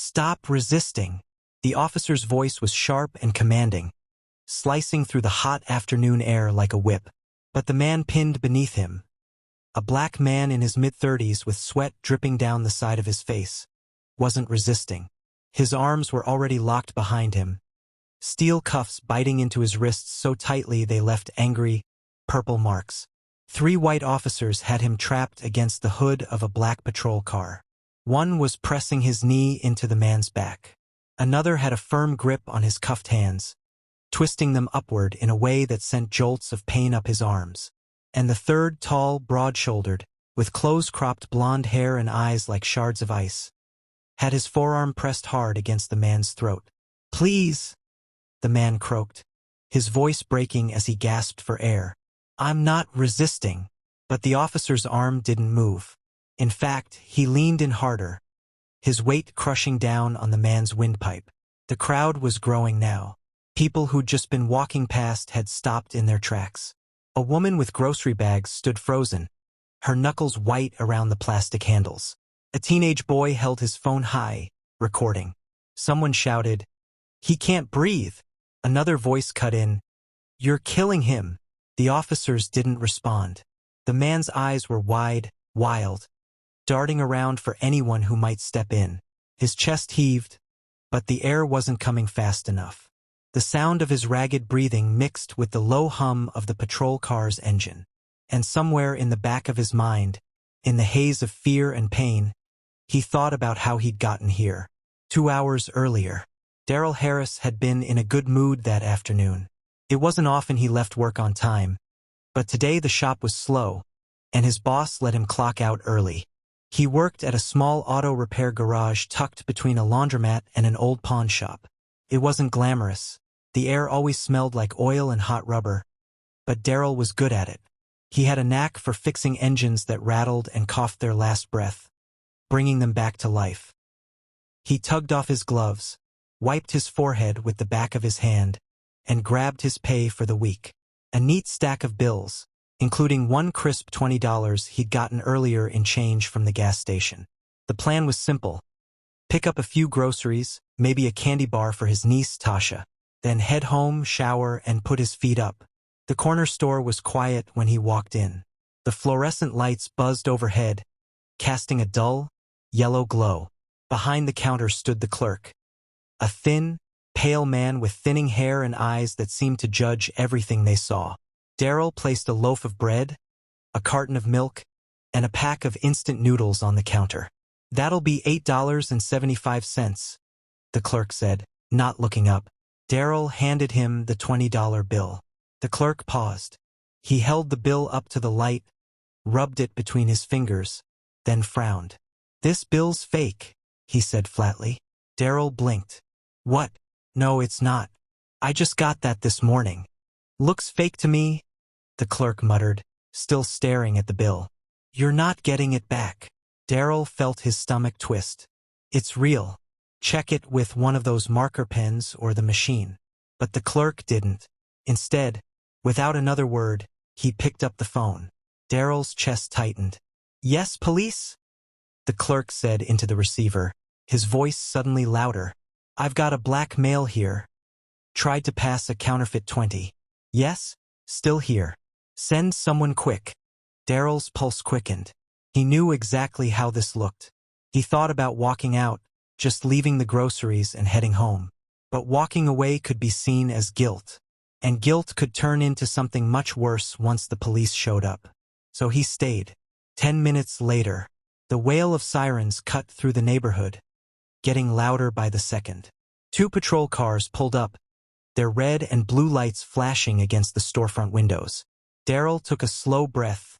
Stop resisting. The officer's voice was sharp and commanding, slicing through the hot afternoon air like a whip. But the man pinned beneath him, a black man in his mid-30s with sweat dripping down the side of his face, wasn't resisting. His arms were already locked behind him, steel cuffs biting into his wrists so tightly they left angry, purple marks. 3 white officers had him trapped against the hood of a black patrol car. One was pressing his knee into the man's back. Another had a firm grip on his cuffed hands, twisting them upward in a way that sent jolts of pain up his arms. And the third, tall, broad-shouldered, with close-cropped blonde hair and eyes like shards of ice, had his forearm pressed hard against the man's throat. "Please," the man croaked, his voice breaking as he gasped for air. "I'm not resisting." But the officer's arm didn't move. In fact, he leaned in harder, his weight crushing down on the man's windpipe. The crowd was growing now. People who'd just been walking past had stopped in their tracks. A woman with grocery bags stood frozen, her knuckles white around the plastic handles. A teenage boy held his phone high, recording. Someone shouted, "He can't breathe." Another voice cut in, "You're killing him." The officers didn't respond. The man's eyes were wide, wild, darting around for anyone who might step in. His chest heaved, but the air wasn't coming fast enough. The sound of his ragged breathing mixed with the low hum of the patrol car's engine. And somewhere in the back of his mind, in the haze of fear and pain, he thought about how he'd gotten here. 2 hours earlier, Darrell Harris had been in a good mood that afternoon. It wasn't often he left work on time, but today the shop was slow, and his boss let him clock out early. He worked at a small auto repair garage tucked between a laundromat and an old pawn shop. It wasn't glamorous. The air always smelled like oil and hot rubber, but Darrell was good at it. He had a knack for fixing engines that rattled and coughed their last breath, bringing them back to life. He tugged off his gloves, wiped his forehead with the back of his hand, and grabbed his pay for the week. A neat stack of bills, including one crisp $20 he'd gotten earlier in change from the gas station. The plan was simple. Pick up a few groceries, maybe a candy bar for his niece Tasha, then head home, shower, and put his feet up. The corner store was quiet when he walked in. The fluorescent lights buzzed overhead, casting a dull, yellow glow. Behind the counter stood the clerk, a thin, pale man with thinning hair and eyes that seemed to judge everything they saw. Darrell placed a loaf of bread, a carton of milk, and a pack of instant noodles on the counter. "That'll be $8.75, the clerk said, not looking up. Darrell handed him the $20 bill. The clerk paused. He held the bill up to the light, rubbed it between his fingers, then frowned. "This bill's fake," he said flatly. Darrell blinked. "What? No, it's not. I just got that this morning." "Looks fake to me," the clerk muttered, still staring at the bill. "You're not getting it back." Darrell felt his stomach twist. "It's real. Check it with one of those marker pens or the machine." But the clerk didn't. Instead, without another word, he picked up the phone. Darrell's chest tightened. "Yes, police?" the clerk said into the receiver, his voice suddenly louder. "I've got a black male here. Tried to pass a counterfeit 20. Yes? Still here. Send someone quick." Darrell's pulse quickened. He knew exactly how this looked. He thought about walking out, just leaving the groceries and heading home. But walking away could be seen as guilt. And guilt could turn into something much worse once the police showed up. So he stayed. 10 minutes later, the wail of sirens cut through the neighborhood, getting louder by the second. 2 patrol cars pulled up, their red and blue lights flashing against the storefront windows. Darrell took a slow breath,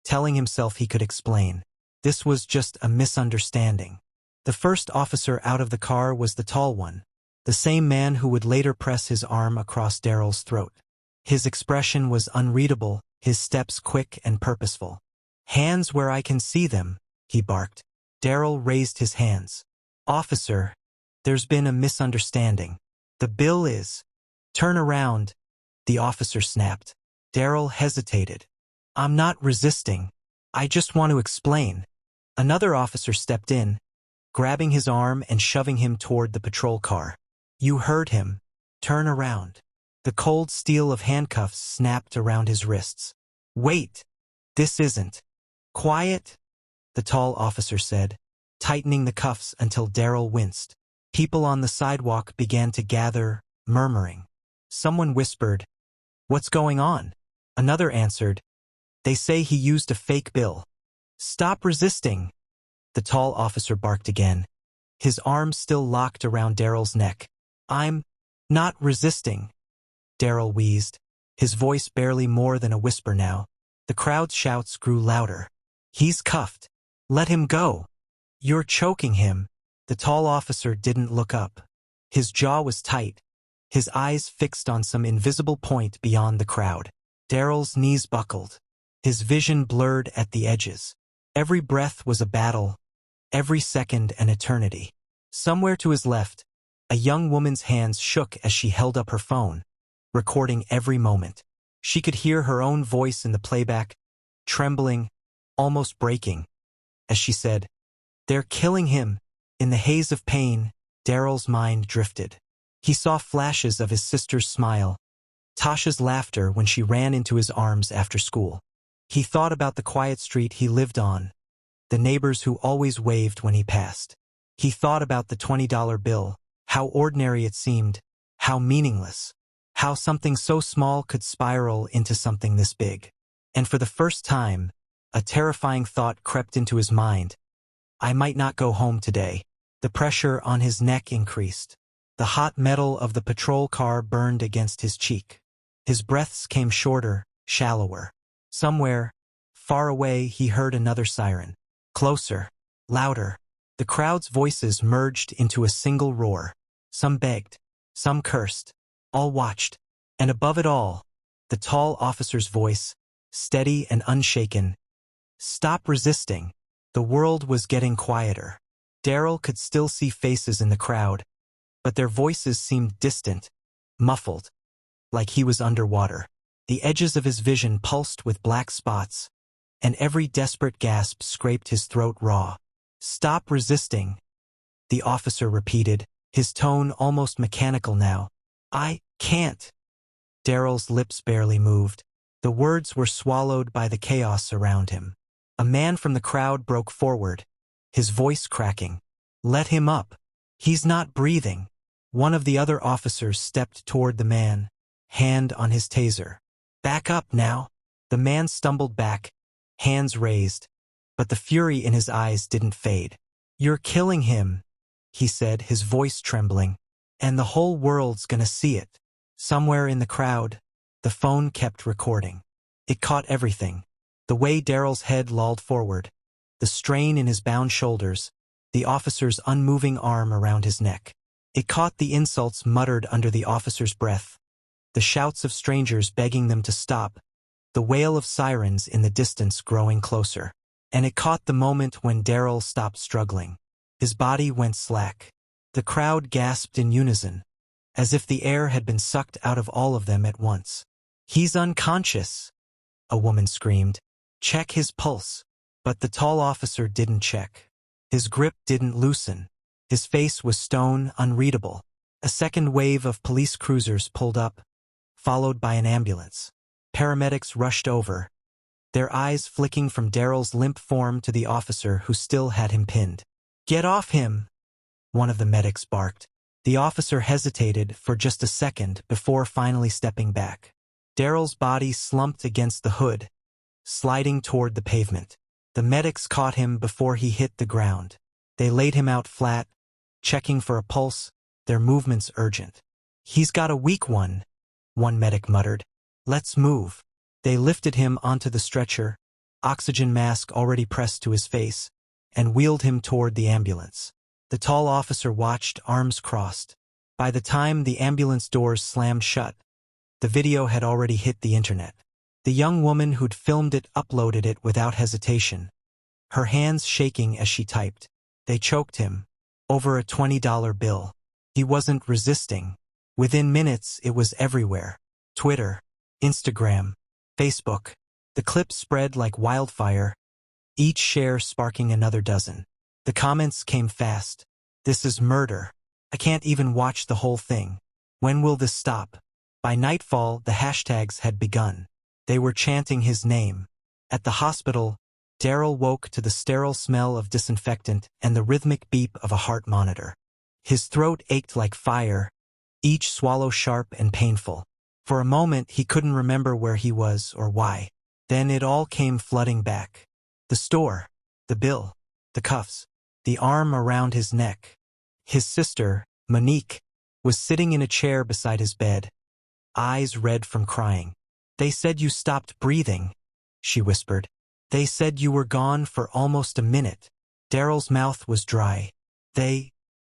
telling himself he could explain. This was just a misunderstanding. The first officer out of the car was the tall one, the same man who would later press his arm across Darrell's throat. His expression was unreadable, his steps quick and purposeful. "Hands where I can see them," he barked. Darrell raised his hands. "Officer, there's been a misunderstanding. The bill is—" "Turn around," the officer snapped. Darrell hesitated. "I'm not resisting. I just want to explain." Another officer stepped in, grabbing his arm and shoving him toward the patrol car. "You heard him. Turn around." The cold steel of handcuffs snapped around his wrists. "Wait! This isn't." "Quiet," the tall officer said, tightening the cuffs until Darryl winced. People on the sidewalk began to gather, murmuring. Someone whispered, "What's going on?" Another answered, "They say he used a fake bill." "Stop resisting," the tall officer barked again, his arms still locked around Darryl's neck. "I'm not resisting," Darryl wheezed, his voice barely more than a whisper now. The crowd's shouts grew louder. "He's cuffed. Let him go. You're choking him." The tall officer didn't look up. His jaw was tight, his eyes fixed on some invisible point beyond the crowd. Darryl's knees buckled, his vision blurred at the edges. Every breath was a battle, every second an eternity. Somewhere to his left, a young woman's hands shook as she held up her phone, recording every moment. She could hear her own voice in the playback, trembling, almost breaking, as she said, "They're killing him." In the haze of pain, Darryl's mind drifted. He saw flashes of his sister's smile, Tasha's laughter when she ran into his arms after school. He thought about the quiet street he lived on, the neighbors who always waved when he passed. He thought about the $20 bill, how ordinary it seemed, how meaningless, how something so small could spiral into something this big. And for the first time, a terrifying thought crept into his mind. I might not go home today. The pressure on his neck increased. The hot metal of the patrol car burned against his cheek. His breaths came shorter, shallower. Somewhere, far away, he heard another siren. Closer, louder. The crowd's voices merged into a single roar. Some begged, some cursed, all watched. And above it all, the tall officer's voice, steady and unshaken. "Stop resisting." The world was getting quieter. Darryl could still see faces in the crowd, but their voices seemed distant, muffled, like he was underwater. The edges of his vision pulsed with black spots, and every desperate gasp scraped his throat raw. "Stop resisting," the officer repeated, his tone almost mechanical now. "I can't." Darryl's lips barely moved. The words were swallowed by the chaos around him. A man from the crowd broke forward, his voice cracking. "Let him up. He's not breathing." One of the other officers stepped toward the man, hand on his taser. "Back up now." The man stumbled back, hands raised, but the fury in his eyes didn't fade. "You're killing him," he said, his voice trembling, "and the whole world's gonna see it." Somewhere in the crowd, the phone kept recording. It caught everything. The way Darryl's head lolled forward, the strain in his bound shoulders, the officer's unmoving arm around his neck. It caught the insults muttered under the officer's breath, the shouts of strangers begging them to stop, the wail of sirens in the distance growing closer. And it caught the moment when Darryl stopped struggling. His body went slack. The crowd gasped in unison, as if the air had been sucked out of all of them at once. "He's unconscious," a woman screamed. "Check his pulse." But the tall officer didn't check. His grip didn't loosen. His face was stone, unreadable. A second wave of police cruisers pulled up, followed by an ambulance. Paramedics rushed over, their eyes flicking from Darryl's limp form to the officer who still had him pinned. "Get off him," one of the medics barked. The officer hesitated for just a second before finally stepping back. Darryl's body slumped against the hood, sliding toward the pavement. The medics caught him before he hit the ground. They laid him out flat, checking for a pulse, their movements urgent. "He's got a weak one," one medic muttered. "Let's move." They lifted him onto the stretcher, oxygen mask already pressed to his face, and wheeled him toward the ambulance. The tall officer watched, arms crossed. By the time the ambulance doors slammed shut, the video had already hit the internet. The young woman who'd filmed it uploaded it without hesitation, her hands shaking as she typed. They choked him, over a $20 bill. He wasn't resisting. Within minutes, it was everywhere. Twitter, Instagram, Facebook. The clip spread like wildfire, each share sparking another dozen. The comments came fast. "This is murder. I can't even watch the whole thing. When will this stop?" By nightfall, the hashtags had begun. They were chanting his name. At the hospital, Daryl woke to the sterile smell of disinfectant and the rhythmic beep of a heart monitor. His throat ached like fire, each swallow sharp and painful. For a moment, he couldn't remember where he was or why. Then it all came flooding back. The store, the bill, the cuffs, the arm around his neck. His sister, Monique, was sitting in a chair beside his bed, eyes red from crying. "They said you stopped breathing," she whispered. "They said you were gone for almost a minute." Daryl's mouth was dry. "They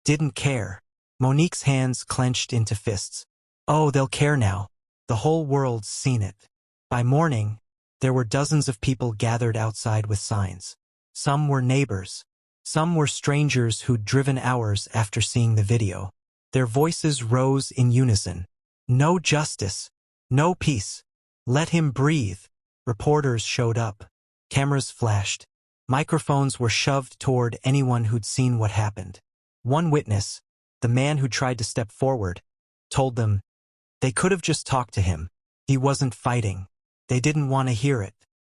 didn't care." Monique's hands clenched into fists. "Oh, they'll care now. The whole world's seen it." By morning, there were dozens of people gathered outside with signs. Some were neighbors. Some were strangers who'd driven hours after seeing the video. Their voices rose in unison. "No justice. No peace. Let him breathe." Reporters showed up. Cameras flashed. Microphones were shoved toward anyone who'd seen what happened. One witness, the man who tried to step forward, told them they could have just talked to him. He wasn't fighting. They didn't want to hear it.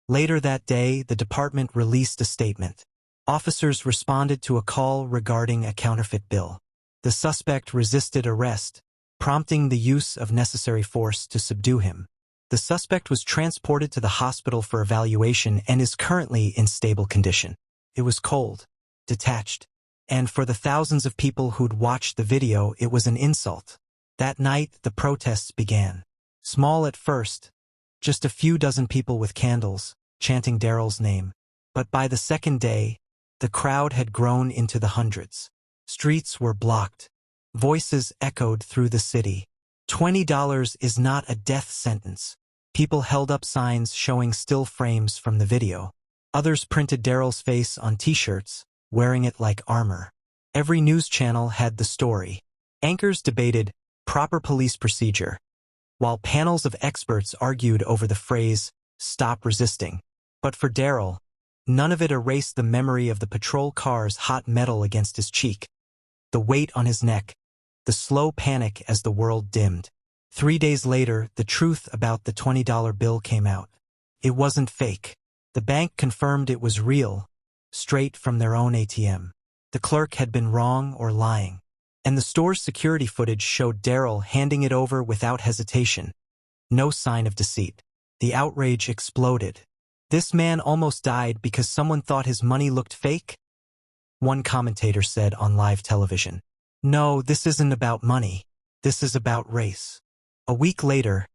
Later that day, the department released a statement. Officers responded to a call regarding a counterfeit bill. The suspect resisted arrest, prompting the use of necessary force to subdue him. The suspect was transported to the hospital for evaluation and is currently in stable condition. It was cold, detached, and for the thousands of people who'd watched the video, it was an insult. That night, the protests began. Small at first, just a few dozen people with candles, chanting Daryl's name. But by the second day, the crowd had grown into the hundreds. Streets were blocked. Voices echoed through the city. $20 is not a death sentence. People held up signs showing still frames from the video. Others printed Daryl's face on t-shirts, wearing it like armor. Every news channel had the story. Anchors debated proper police procedure, while panels of experts argued over the phrase, "Stop resisting." But for Daryl, none of it erased the memory of the patrol car's hot metal against his cheek, the weight on his neck, the slow panic as the world dimmed. 3 days later, the truth about the $20 bill came out. It wasn't fake. The bank confirmed it was real, straight from their own ATM. The clerk had been wrong or lying. And the store's security footage showed Daryl handing it over without hesitation. No sign of deceit. The outrage exploded. This man almost died because someone thought his money looked fake? One commentator said on live television. "No, this isn't about money. This is about race." A week later,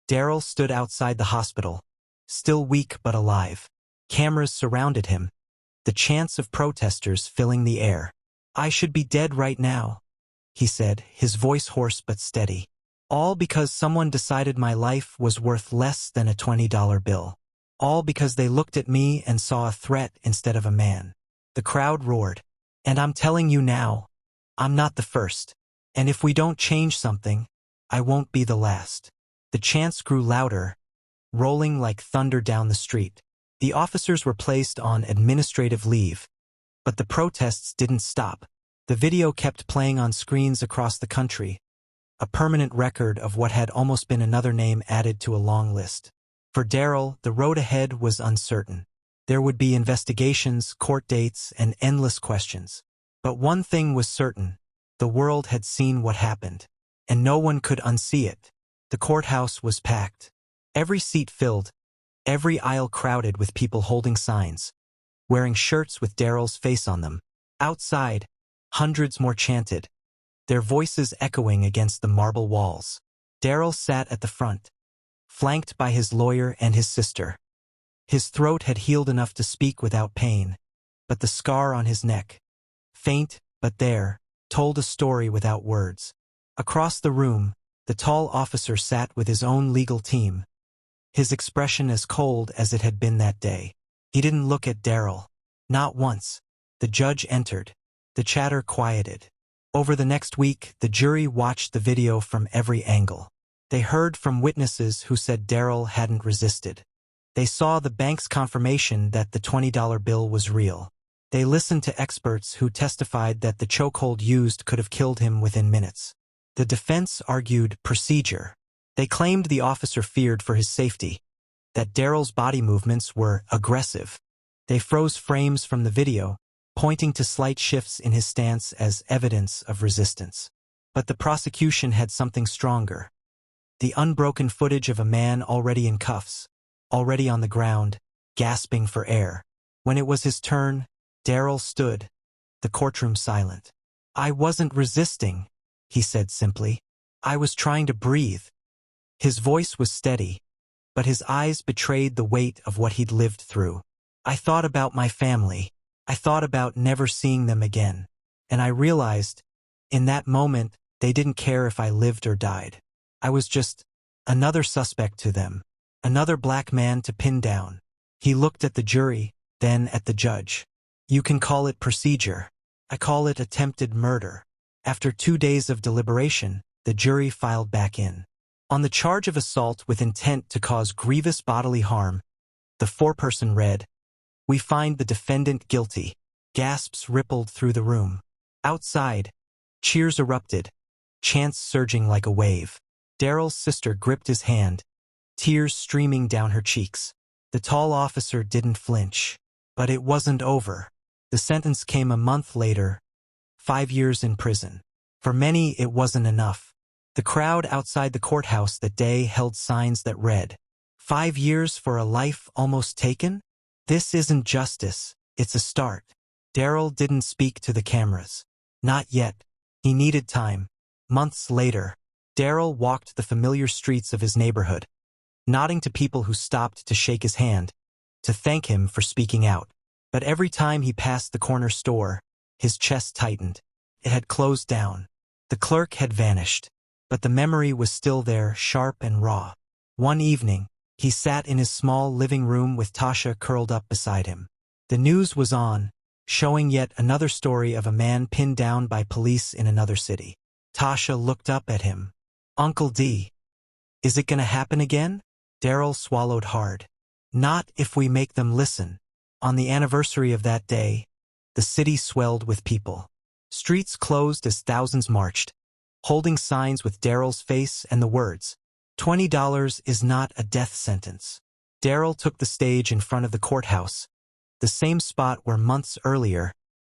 Daryl stood outside the hospital, still weak but alive. Cameras surrounded him, the chants of protesters filling the air. "I should be dead right now," he said, his voice hoarse but steady. "All because someone decided my life was worth less than a $20 bill. All because they looked at me and saw a threat instead of a man." The crowd roared. "And I'm telling you now, I'm not the first. And if we don't change something, I won't be the last." The chants grew louder, rolling like thunder down the street. The officers were placed on administrative leave, but the protests didn't stop. The video kept playing on screens across the country, a permanent record of what had almost been another name added to a long list. For Daryl, the road ahead was uncertain. There would be investigations, court dates, and endless questions. But one thing was certain. The world had seen what happened, and no one could unsee it. The courthouse was packed. Every seat filled, every aisle crowded with people holding signs, wearing shirts with Daryl's face on them. Outside, hundreds more chanted, their voices echoing against the marble walls. Daryl sat at the front, flanked by his lawyer and his sister. His throat had healed enough to speak without pain, but the scar on his neck, faint but there, told a story without words. Across the room, the tall officer sat with his own legal team, his expression as cold as it had been that day. He didn't look at Daryl. Not once. The judge entered. The chatter quieted. Over the next week, the jury watched the video from every angle. They heard from witnesses who said Daryl hadn't resisted. They saw the bank's confirmation that the $20 bill was real. They listened to experts who testified that the chokehold used could have killed him within minutes. The defense argued procedure. They claimed the officer feared for his safety, that Daryl's body movements were aggressive. They froze frames from the video, pointing to slight shifts in his stance as evidence of resistance. But the prosecution had something stronger. The unbroken footage of a man already in cuffs, already on the ground, gasping for air. When it was his turn, Daryl stood, the courtroom silent. "I wasn't resisting," he said simply. "I was trying to breathe." His voice was steady, but his eyes betrayed the weight of what he'd lived through. "I thought about my family. I thought about never seeing them again. And I realized, in that moment, they didn't care if I lived or died. I was just another suspect to them, another black man to pin down." He looked at the jury, then at the judge. "You can call it procedure. I call it attempted murder." After 2 days of deliberation, the jury filed back in. On the charge of assault with intent to cause grievous bodily harm, the foreperson read, "We find the defendant guilty." Gasps rippled through the room. Outside, cheers erupted, chants surging like a wave. Daryl's sister gripped his hand, tears streaming down her cheeks. The tall officer didn't flinch. But it wasn't over. The sentence came a month later, 5 years in prison. For many, it wasn't enough. The crowd outside the courthouse that day held signs that read, "5 years for a life almost taken? This isn't justice, it's a start." Daryl didn't speak to the cameras. Not yet. He needed time. Months later, Daryl walked the familiar streets of his neighborhood, nodding to people who stopped to shake his hand, to thank him for speaking out. But every time he passed the corner store, his chest tightened. It had closed down. The clerk had vanished. But the memory was still there, sharp and raw. One evening, he sat in his small living room with Tasha curled up beside him. The news was on, showing yet another story of a man pinned down by police in another city. Tasha looked up at him. "Uncle D, is it gonna happen again?" Daryl swallowed hard. "Not if we make them listen." On the anniversary of that day, the city swelled with people. Streets closed as thousands marched, holding signs with Daryl's face and the words, $20 is not a death sentence. Daryl took the stage in front of the courthouse, the same spot where months earlier,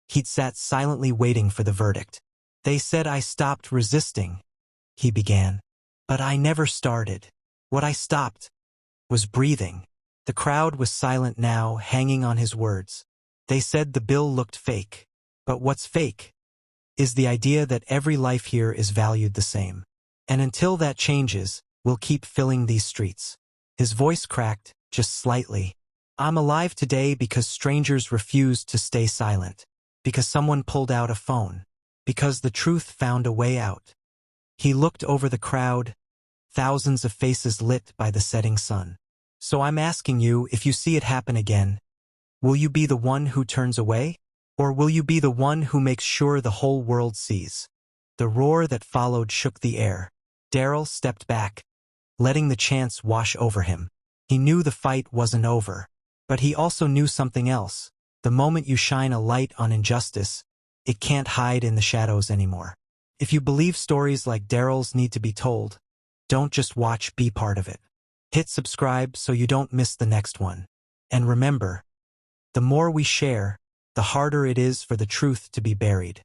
he'd sat silently waiting for the verdict. "They said I stopped resisting," he began. "But I never started. What I stopped was breathing." The crowd was silent now, hanging on his words. They said the bill looked fake. But what's fake is the idea that every life here is valued the same. And until that changes, we'll keep filling these streets. His voice cracked, just slightly. "I'm alive today because strangers refused to stay silent. Because someone pulled out a phone. Because the truth found a way out." He looked over the crowd, thousands of faces lit by the setting sun. "So I'm asking you, if you see it happen again, will you be the one who turns away? Or will you be the one who makes sure the whole world sees?" The roar that followed shook the air. Daryl stepped back, letting the chants wash over him. He knew the fight wasn't over. But he also knew something else. The moment you shine a light on injustice, it can't hide in the shadows anymore. If you believe stories like Daryl's need to be told, don't just watch, be part of it. Hit subscribe so you don't miss the next one. And remember, the more we share, the harder it is for the truth to be buried.